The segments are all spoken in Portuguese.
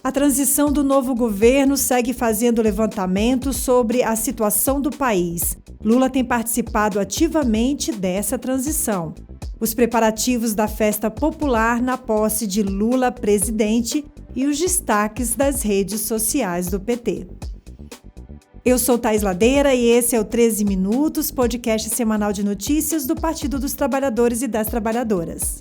A transição do novo governo segue fazendo levantamentos sobre a situação do país. Lula tem participado ativamente dessa transição. Os preparativos da festa popular na posse de Lula presidente e os destaques das redes sociais do PT. Eu sou Thaís Ladeira e esse é o 13 Minutos, podcast semanal de notícias do Partido dos Trabalhadores e das Trabalhadoras.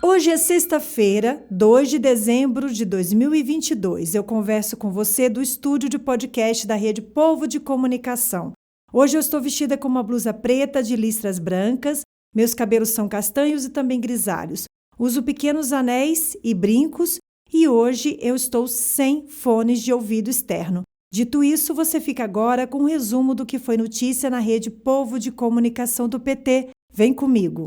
Hoje é sexta-feira, 2 de dezembro de 2022. Eu converso com você do estúdio de podcast da Rede Povo de Comunicação. Hoje eu estou vestida com uma blusa preta de listras brancas, meus cabelos são castanhos e também grisalhos. Uso pequenos anéis e brincos e hoje eu estou sem fones de ouvido externo. Dito isso, você fica agora com um resumo do que foi notícia na Rede Povo de Comunicação do PT. Vem comigo!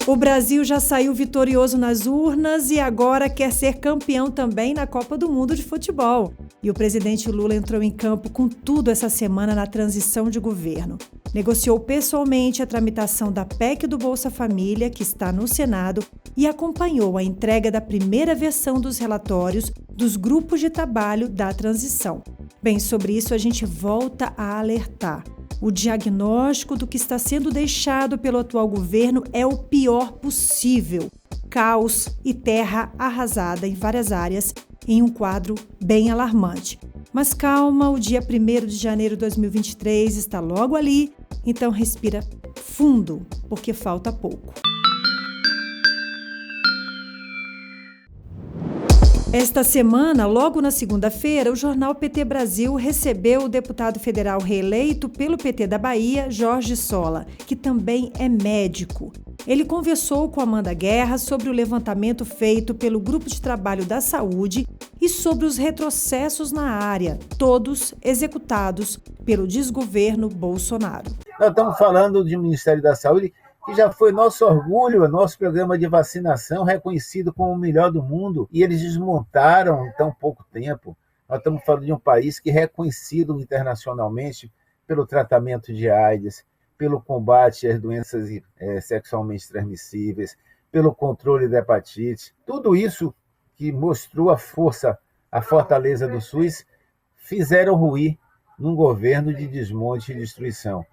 O Brasil já saiu vitorioso nas urnas e agora quer ser campeão também na Copa do Mundo de Futebol. E o presidente Lula entrou em campo com tudo essa semana na transição de governo. Negociou pessoalmente a tramitação da PEC do Bolsa Família, que está no Senado, e acompanhou a entrega da primeira versão dos relatórios dos grupos de trabalho da transição. Bem, sobre isso a gente volta a alertar. O diagnóstico do que está sendo deixado pelo atual governo é o pior possível. Caos e terra arrasada em várias áreas, em um quadro bem alarmante. Mas calma, o dia 1º de janeiro de 2023 está logo ali, então respira fundo, porque falta pouco. Esta semana, logo na segunda-feira, o jornal PT Brasil recebeu o deputado federal reeleito pelo PT da Bahia, Jorge Sola, que também é médico. Ele conversou com Amanda Guerra sobre o levantamento feito pelo Grupo de Trabalho da Saúde e sobre os retrocessos na área, todos executados pelo desgoverno Bolsonaro. Nós estamos falando de um Ministério da Saúde que já foi nosso orgulho, nosso programa de vacinação reconhecido como o melhor do mundo, e eles desmontaram em tão pouco tempo. Nós estamos falando de um país que é reconhecido internacionalmente pelo tratamento de AIDS, pelo combate às doenças sexualmente transmissíveis, pelo controle da hepatite. Tudo isso que mostrou a força, a fortaleza do SUS, fizeram ruir num governo de desmonte e destruição.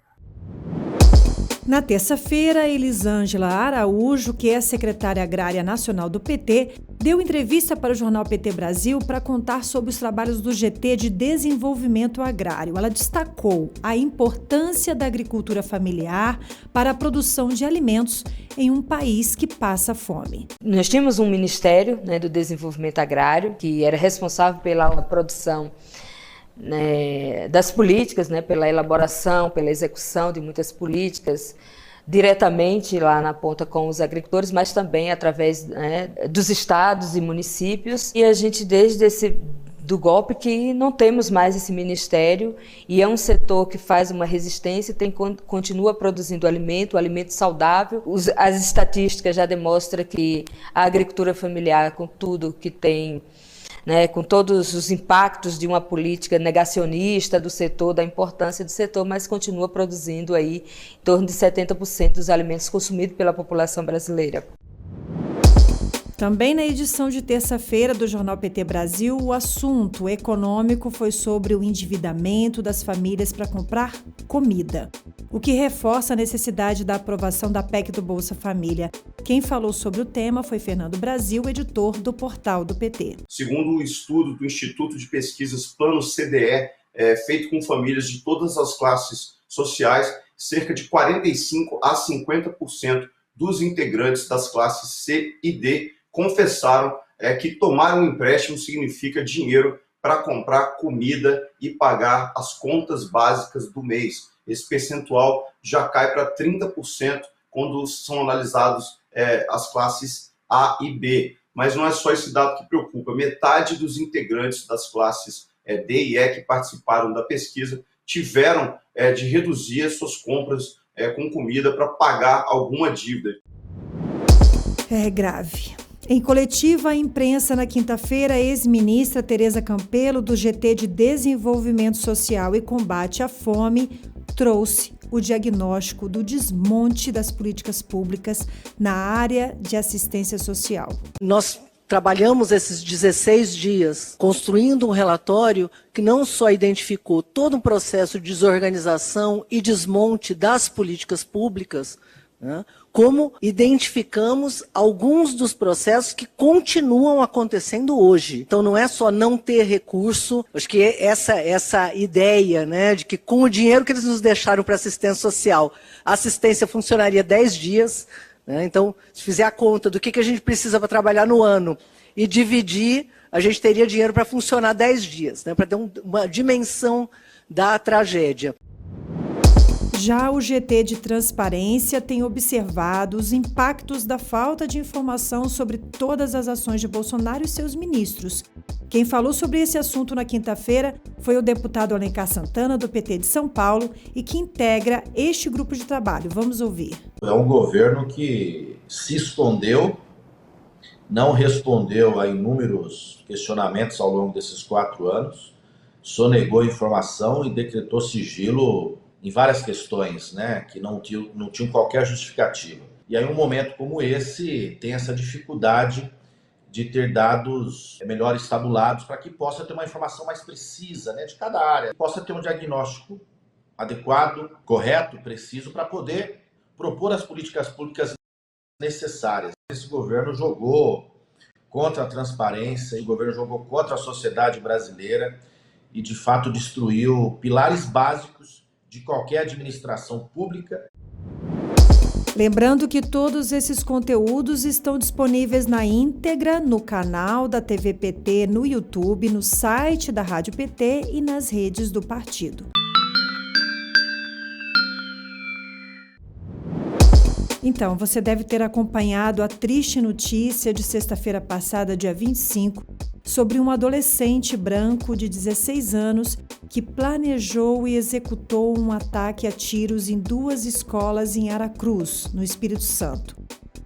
Na terça-feira, Elisângela Araújo, que é secretária agrária nacional do PT, deu entrevista para o jornal PT Brasil para contar sobre os trabalhos do GT de Desenvolvimento Agrário. Ela destacou a importância da agricultura familiar para a produção de alimentos em um país que passa fome. Nós tínhamos um Ministério, do Desenvolvimento Agrário, que era responsável pela produção das políticas, pela elaboração, pela execução de muitas políticas, diretamente lá na ponta com os agricultores, mas também através dos estados e municípios. E a gente, desde do golpe, que não temos mais esse ministério, e é um setor que faz uma resistência, continua produzindo alimento saudável. As estatísticas já demonstram que a agricultura familiar, com tudo que tem, com todos os impactos de uma política negacionista do setor, da importância do setor, mas continua produzindo aí em torno de 70% dos alimentos consumidos pela população brasileira. Também na edição de terça-feira do Jornal PT Brasil, o assunto econômico foi sobre o endividamento das famílias para comprar comida, o que reforça a necessidade da aprovação da PEC do Bolsa Família. Quem falou sobre o tema foi Fernando Brasil, editor do portal do PT. Segundo o estudo do Instituto de Pesquisas Plano CDE, feito com famílias de todas as classes sociais, cerca de 45% a 50% dos integrantes das classes C e D confessaram que tomar um empréstimo significa dinheiro para comprar comida e pagar as contas básicas do mês. Esse percentual já cai para 30% quando são analisados as classes A e B. Mas não é só esse dado que preocupa. Metade dos integrantes das classes D e E que participaram da pesquisa tiveram de reduzir as suas compras com comida para pagar alguma dívida. É grave. Em coletiva à imprensa na quinta-feira, a ex-ministra Tereza Campelo, do GT de Desenvolvimento Social e Combate à Fome, trouxe o diagnóstico do desmonte das políticas públicas na área de assistência social. Nós trabalhamos esses 16 dias construindo um relatório que não só identificou todo um processo de desorganização e desmonte das políticas públicas, né, como identificamos alguns dos processos que continuam acontecendo hoje. Então não é só não ter recurso, acho que essa ideia, né, de que com o dinheiro que eles nos deixaram para assistência social, a assistência funcionaria 10 dias, né, então se fizer a conta do que a gente precisa para trabalhar no ano e dividir, a gente teria dinheiro para funcionar 10 dias, né, para ter uma dimensão da tragédia. Já o GT de Transparência tem observado os impactos da falta de informação sobre todas as ações de Bolsonaro e seus ministros. Quem falou sobre esse assunto na quinta-feira foi o deputado Alencar Santana, do PT de São Paulo, e que integra este grupo de trabalho. Vamos ouvir. É um governo que se escondeu, não respondeu a inúmeros questionamentos ao longo desses 4 anos, sonegou informação e decretou sigilo em várias questões, né, que não tinham qualquer justificativa. E aí, um momento como esse tem essa dificuldade de ter dados melhores tabulados para que possa ter uma informação mais precisa, né, de cada área, possa ter um diagnóstico adequado, correto, preciso, para poder propor as políticas públicas necessárias. Esse governo jogou contra a transparência, o governo jogou contra a sociedade brasileira e, de fato, destruiu pilares básicos de qualquer administração pública. Lembrando que todos esses conteúdos estão disponíveis na íntegra no canal da TV PT, no YouTube, no site da Rádio PT e nas redes do partido. Então, você deve ter acompanhado a triste notícia de sexta-feira passada, dia 25, sobre um adolescente branco de 16 anos que planejou e executou um ataque a tiros em 2 escolas em Aracruz, no Espírito Santo.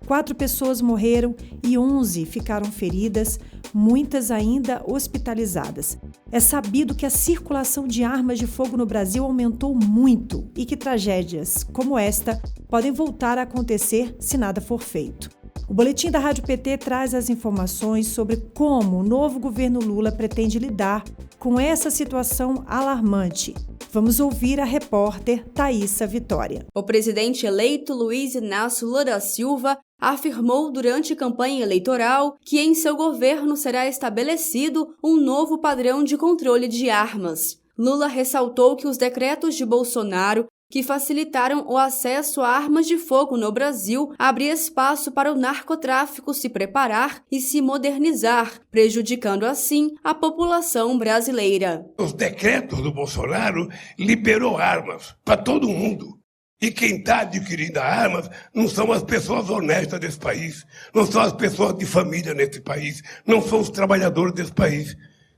4 pessoas morreram e 11 ficaram feridas, muitas ainda hospitalizadas. É sabido que a circulação de armas de fogo no Brasil aumentou muito e que tragédias como esta podem voltar a acontecer se nada for feito. O boletim da Rádio PT traz as informações sobre como o novo governo Lula pretende lidar com essa situação alarmante. Vamos ouvir a repórter Thaísa Vitória. O presidente eleito Luiz Inácio Lula da Silva afirmou durante a campanha eleitoral que em seu governo será estabelecido um novo padrão de controle de armas. Lula ressaltou que os decretos de Bolsonaro que facilitaram o acesso a armas de fogo no Brasil abrem espaço para o narcotráfico se preparar e se modernizar, prejudicando assim a população brasileira. Os decretos do Bolsonaro liberou armas para todo mundo. E quem está adquirindo armas não são as pessoas honestas desse país, não são as pessoas de família nesse país, não são os trabalhadores desse país.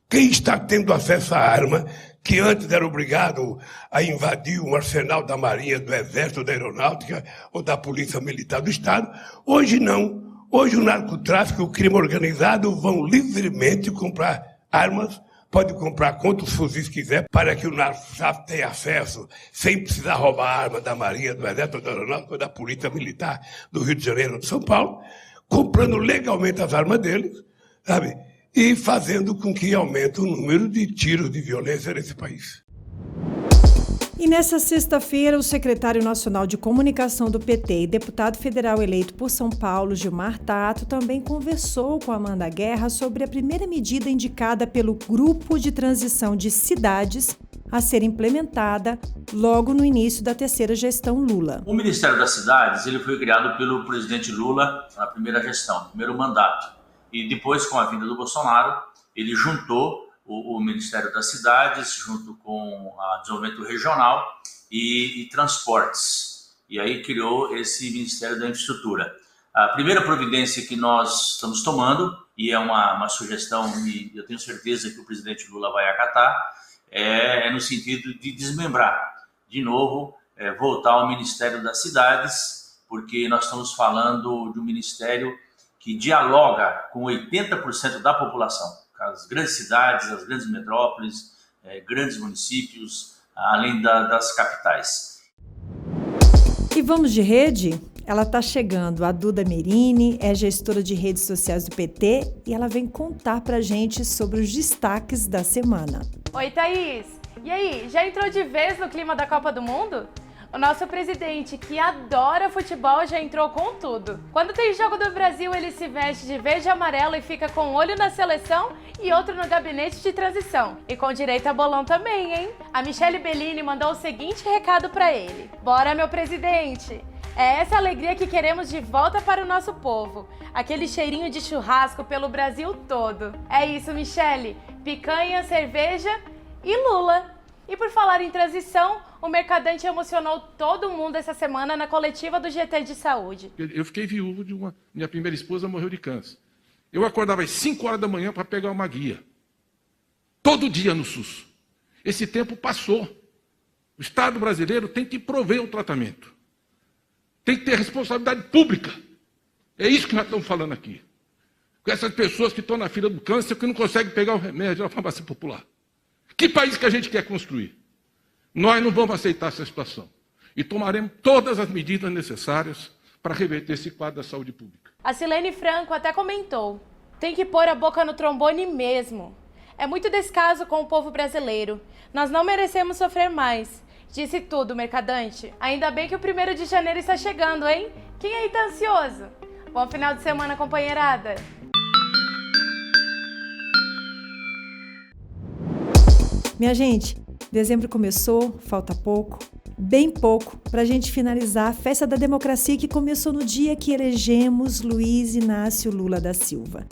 Quem está tendo acesso à arma, que antes era obrigado a invadir um arsenal da Marinha, do Exército, da Aeronáutica ou da Polícia Militar do Estado, hoje não. Hoje o narcotráfico e o crime organizado vão livremente comprar armas, pode comprar quantos fuzis quiser para que o narcotráfico tenha acesso, sem precisar roubar a arma da Marinha, do Exército, da Aeronáutica ou da Polícia Militar do Rio de Janeiro ou de São Paulo, comprando legalmente as armas deles, sabe? E fazendo com que aumente o número de tiros de violência nesse país. E nessa sexta-feira, o secretário nacional de comunicação do PT e deputado federal eleito por São Paulo, Gilmar Tato, também conversou com Amanda Guerra sobre a primeira medida indicada pelo Grupo de Transição de Cidades a ser implementada logo no início da terceira gestão Lula. O Ministério das Cidades ele foi criado pelo presidente Lula na primeira gestão, no primeiro mandato. E depois, com a vinda do Bolsonaro, ele juntou o Ministério das Cidades, junto com o Desenvolvimento Regional e Transportes. E aí criou esse Ministério da Infraestrutura. A primeira providência que nós estamos tomando, e é uma sugestão, e eu tenho certeza que o presidente Lula vai acatar, é no sentido de desmembrar, de novo, voltar ao Ministério das Cidades, porque nós estamos falando de um ministério que dialoga com 80% da população, as grandes cidades, as grandes metrópoles, grandes municípios, além das capitais. E vamos de rede? Ela está chegando, a Duda Merini, é gestora de redes sociais do PT e ela vem contar pra gente sobre os destaques da semana. Oi, Thaís! E aí, já entrou de vez no clima da Copa do Mundo? O nosso presidente, que adora futebol, já entrou com tudo. Quando tem jogo do Brasil, ele se veste de verde e amarelo e fica com um olho na seleção e outro no gabinete de transição. E com direito a bolão também, hein? A Michele Bellini mandou o seguinte recado pra ele. Bora, meu presidente! É essa alegria que queremos de volta para o nosso povo. Aquele cheirinho de churrasco pelo Brasil todo. É isso, Michele. Picanha, cerveja e Lula. E por falar em transição, o Mercadante emocionou todo mundo essa semana na coletiva do GT de Saúde. Eu fiquei viúvo de minha primeira esposa morreu de câncer. Eu acordava às 5 horas da manhã para pegar uma guia. Todo dia no SUS. Esse tempo passou. O Estado brasileiro tem que prover o tratamento. Tem que ter responsabilidade pública. É isso que nós estamos falando aqui. Com essas pessoas que estão na fila do câncer que não conseguem pegar o remédio na farmácia popular. Que país que a gente quer construir? Nós não vamos aceitar essa situação. E tomaremos todas as medidas necessárias para reverter esse quadro da saúde pública. A Silene Franco até comentou. Tem que pôr a boca no trombone mesmo. É muito descaso com o povo brasileiro. Nós não merecemos sofrer mais. Disse tudo, Mercadante. Ainda bem que o 1º de janeiro está chegando, hein? Quem aí tá ansioso? Bom final de semana, companheirada! Minha gente, dezembro começou, falta pouco, bem pouco, para a gente finalizar a festa da democracia que começou no dia que elegemos Luiz Inácio Lula da Silva.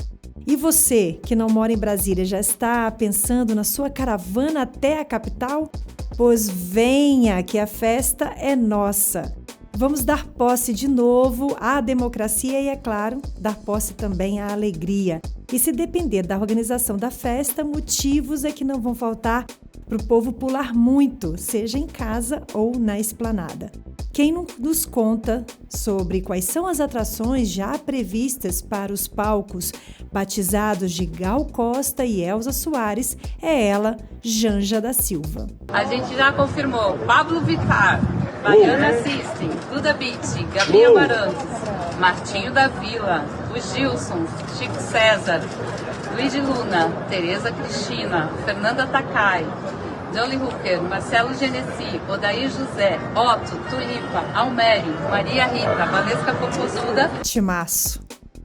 E você, que não mora em Brasília, já está pensando na sua caravana até a capital? Pois venha, que a festa é nossa. Vamos dar posse de novo à democracia e, é claro, dar posse também à alegria. E se depender da organização da festa, motivos é que não vão faltar para o povo pular muito, seja em casa ou na esplanada. Quem nos conta sobre quais são as atrações já previstas para os palcos batizados de Gal Costa e Elza Soares é ela, Janja da Silva. A gente já confirmou Pablo Vittar, Baiana System, Duda Beat, Gabriel Barantes, Martinho da Vila, os Gilsons, Chico César, Luiz de Luna, Tereza Cristina, Fernanda Takai, Johnny Hooker, Marcelo Genesi, Odair José, Otto, Tulipa, Almério, Maria Rita, Valesca Popozuda. Timaço.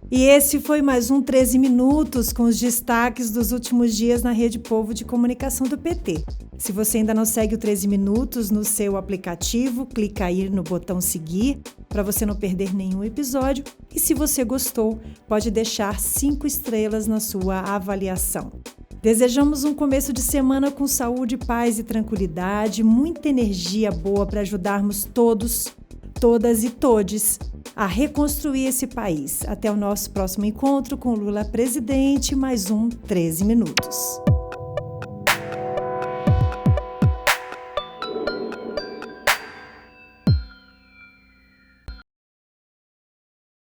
E esse foi mais um 13 Minutos com os destaques dos últimos dias na Rede Povo de Comunicação do PT. Se você ainda não segue o 13 Minutos no seu aplicativo, clica aí no botão seguir para você não perder nenhum episódio. E se você gostou, pode deixar 5 estrelas na sua avaliação. Desejamos um começo de semana com saúde, paz e tranquilidade, muita energia boa para ajudarmos todos, todas e todes a reconstruir esse país. Até o nosso próximo encontro com Lula presidente, mais um 13 Minutos.